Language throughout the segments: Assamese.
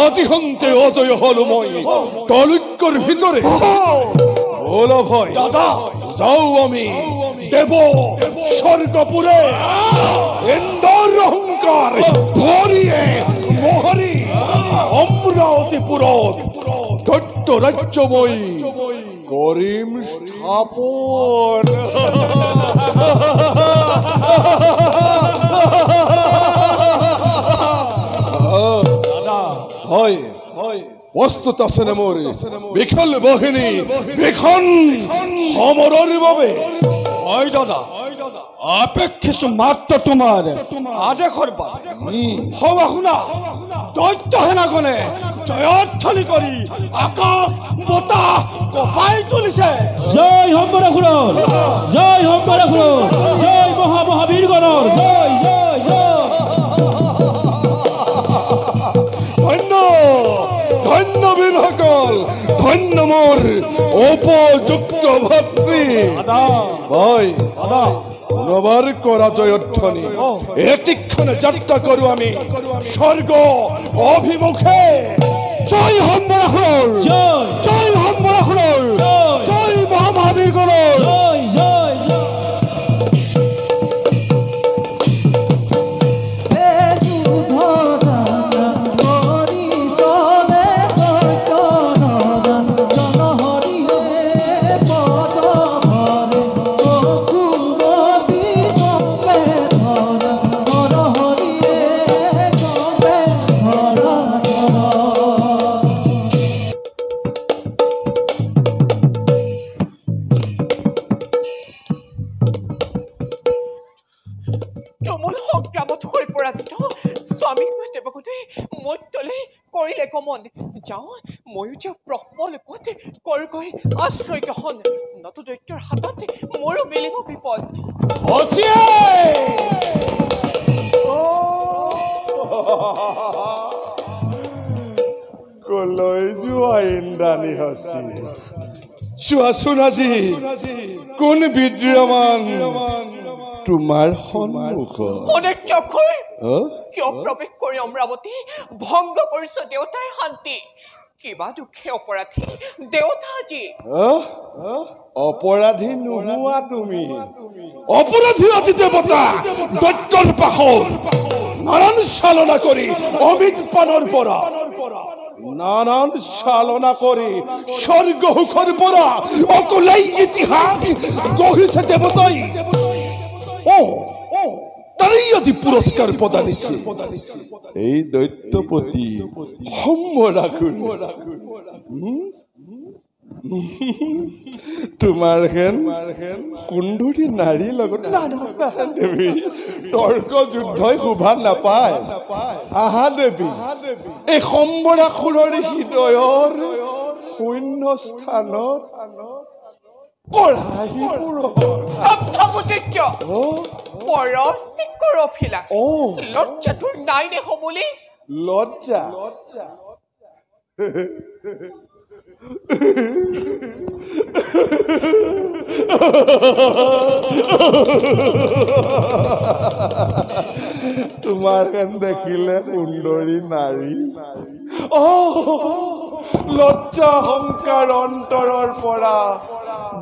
আজি হন্তে অজয় হল মই তলুক্যর ভিতরে বলো ভয় দাদা যাও আমি দেব স্বর্গপুরে ইন্দর অহংকার ভরিয়ে মোহরি অমরাবতীপুর দৈত্য রাজ্যময়ী করিম স্থাপন হয় প্রস্তুত আছেন মোর বিখল বাহিনী বিখন সমরের বাবে হয় দাদা আপেক্ষিস মাত্র তোমার আদে করবা হওয়া শুনা দৈত্য সেনাগণে জয়ধ্বনি কৰি আকাশ বতাহ কঁপাই তুলিছে। জয় সম্বৰাসুৰৰ জয় সম্বৰাসুৰৰ জয় মহামহাবীৰগণৰ জয় জয় জয়। ধন্য ধন্য বীৰসকল ধন্য মোৰ উপযুক্ত ভক্তি ভাই পুনবাৰ কৰা জয়ধ্বনি এতিক্ষণে যাত্ৰা কৰু আমি স্বৰ্গ অভিমুখে। জয় সম্বৰাসুৰৰ জয় জয় সম্বৰাসুৰৰ জয় মহামহাবীৰগণৰ জয় জয় জয়। ময়ো যে প্ৰবলকতে কৰকৈ আশ্ৰয় গ্ৰহণ নতু দৈত্যৰ হাততে মোৰো মিলিব বিপদ। কলৈ যোৱা ইন্দ্ৰাণী হচি চোৱাচোন আজি কোন বিদ্যমান তোমাৰ সন্মুখত কিয় প্ৰৱেশ কৰি অমৰাৱতী ভংগ কৰিছ দেউতাৰ শান্তি। কিবা দুখে অপৰাধী দেউতা আজি অপৰাধী নোহোৱা তুমি অপৰাধী অতি দেৱতা দৈত্যৰ পাশৰ নানান চালনা কৰি অমিত পানৰ পৰা নানান চালনা কৰি স্বৰ্গ সুখৰ পৰা অকলেই ইতিহাস গঢ়িছে দেৱতাই। তাৰেই আজি পুৰস্কাৰ প্ৰদানিছে এই দৈত্যপতি সম্বৰাসুৰ। তোমাৰ হেন সুন্দৰী নাৰীৰ লগত দেৱী তৰ্ক যুদ্ধই শোভা নাপায়। আহা দেৱী এই সম্বৰাসুৰৰ হৃদয়ৰ শূন্য স্থানত লজ্জা তোৰ নাই নে সমলি? লজ্জা তোমাৰ হেন দেখিলে সুন্দৰী নাৰী লজ্জা সংকাৰ অন্তৰৰ পৰা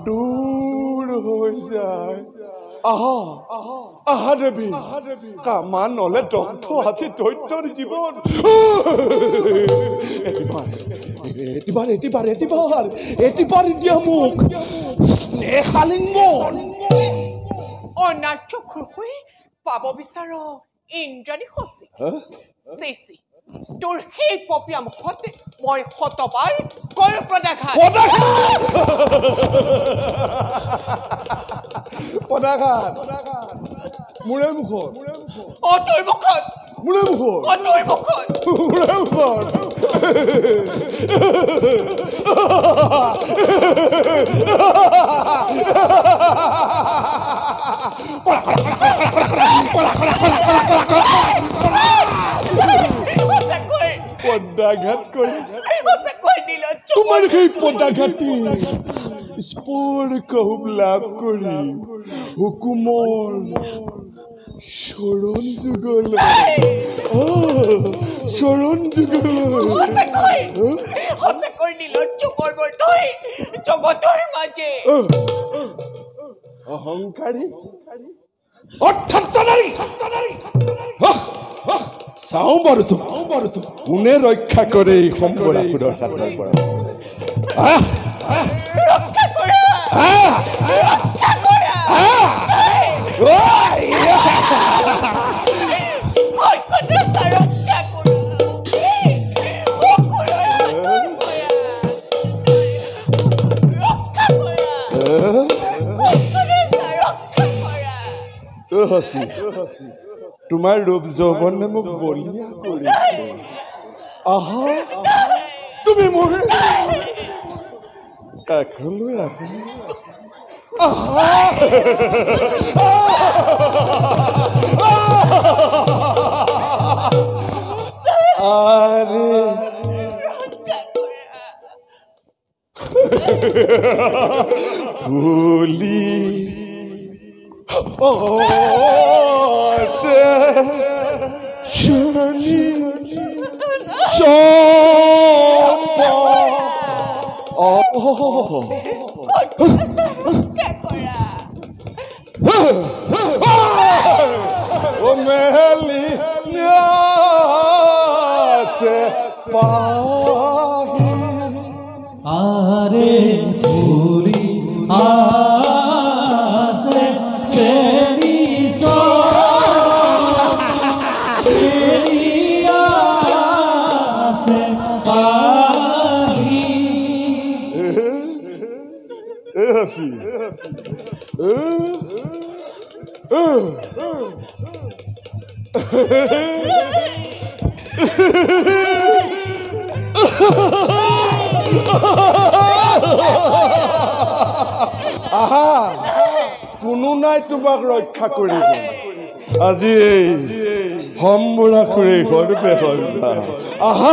দূৰ হৈ যায়। আহা আহা দেৱী কামা নলে দগ্ধ আছে দৈত্যৰ জীৱন। এটিবাৰ দিয়া মোক স্নেহালিংগন। অনাৰ্য খুৰখুই পাব বিচাৰ ইন্দ্ৰাণী হচি চেচি তোৰ সেই পপীয়া মুখতে মই শতবাৰ কৰো পদাঘাত। মোৰে মুখত তোৰ মুখত মোৰে মুখত তোৰ মুখত মোৰে মুখত পদাঘাত কৰি তোমাৰ সেই পদাঘাতী স্পৰ্শ লাভ কৰি হুকুমৰ শৰণ যুগল শৰণ যুগল সঁচাকৈ নীলজ্জকৰ বৰ্তই জগতৰ মাজে অহংকাৰী চাওঁ বাৰু কোনে ৰক্ষা কৰে এই সম্বৰাসুৰৰ হাতৰ পৰা ৰক্ষা কৰা তোমাৰ ৰূপ যৌৱনে মোক বলিয়া কৰিছে আহা তুমি মোৰ কাষলৈ আহা আৰে ফুলি শনি ও মেলি আৰে ফুলি আসে সেৰি আসে পাহি আহা কোনো নাই তোমাক ৰক্ষা কৰিব আজি সম্বৰাসুৰে ঘৰপে আহা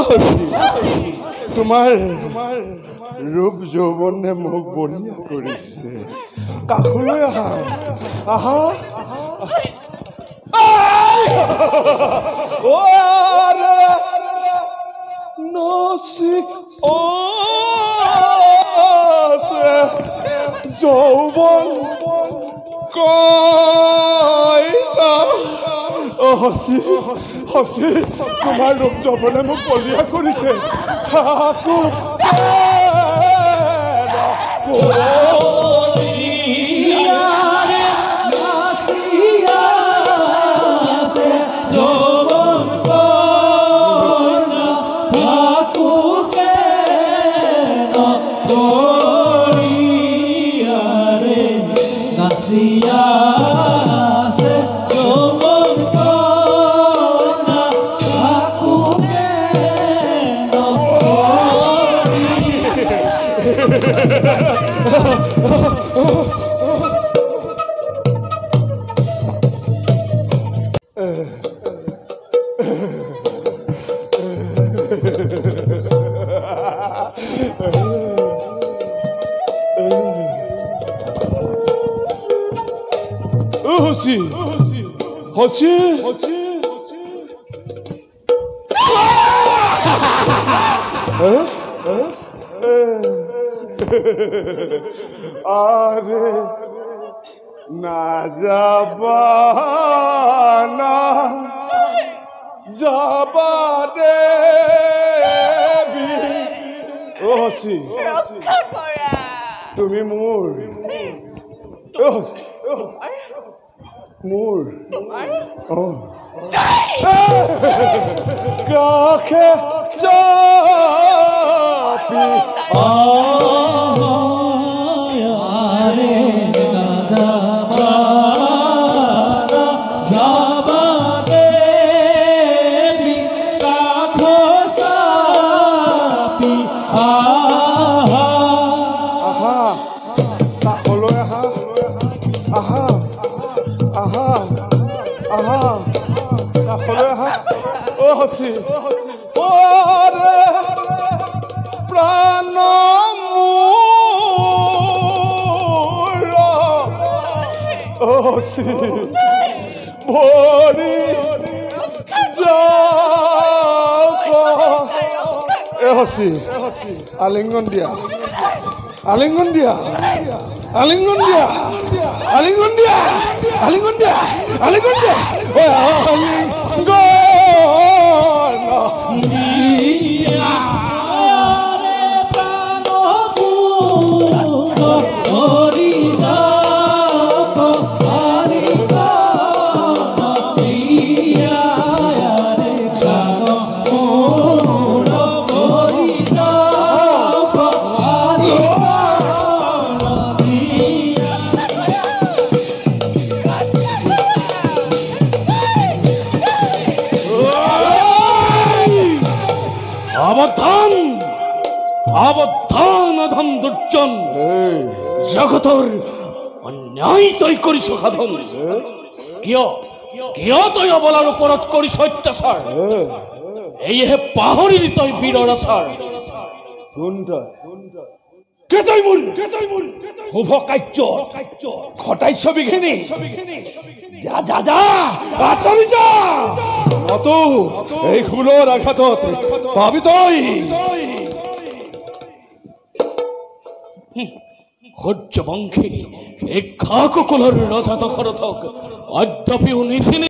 তোমাৰ ৰূপ যৌৱনে মোক বলিয়া কৰিছে কাষলৈ আহা আহা নচি যৌৱন হচি তোমাৰ ৰূপ যৌৱনে মোক বলিয়া কৰিছে হচি আৰে না যাবা না যাবা দেবী হচি তুমি মোৰ মোৰ কাষে চাপি আরে যাবা যাবা দেবী কাখ চাপি আহা আহা কাষলৈ আহা আহা আহা আহা কাষলৈ আহা হচি প্ৰাণ ভৰি হসি আলিঙ্গন দিয়া আলিঙ্গন দিয়া আলিঙ্গন দিয়া আলিঙ্গন দিয়া আলিঙ্গন দিয়া আলিঙ্গন দিয়া অধম দুর্জন জগতৰ অন্যায় তই কৰিছ সাধন কিয় কিয় তই অবলাৰ ওপৰত কৰিছ অত্যাচাৰ এইহে পাহৰিলি তই বীৰৰ আচাৰ কেতই মোৰ শুভ কাৰ্য ঘটাইছ বিঘিনি যা যা যা আঁতৰি যা নতু এই ফুলৰ আঘাতত পাবি তই সূৰ্যবংশী এই খা কুকুলৰ ৰজা দশৰথক অদ্যাপিও নিচিনি